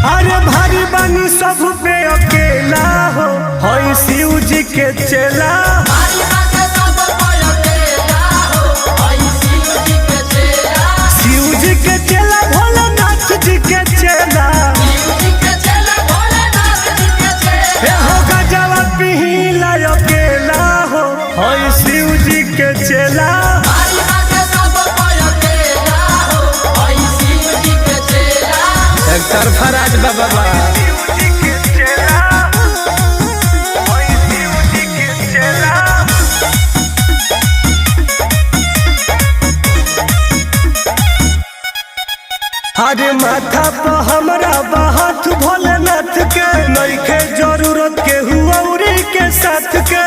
अरे भारी बानी सब पे अकेला हो होई शिव जी के चेला। शिव जी के चेला भोलेनाथ जी के चेला। हो गजवा पिहिला अकेला हो होई शिव जी के चेला। सरफराज बाबा अरे माथा पर हमरा बात भोलेनाथ के नइखे जरूरत के हुआ के साथ के।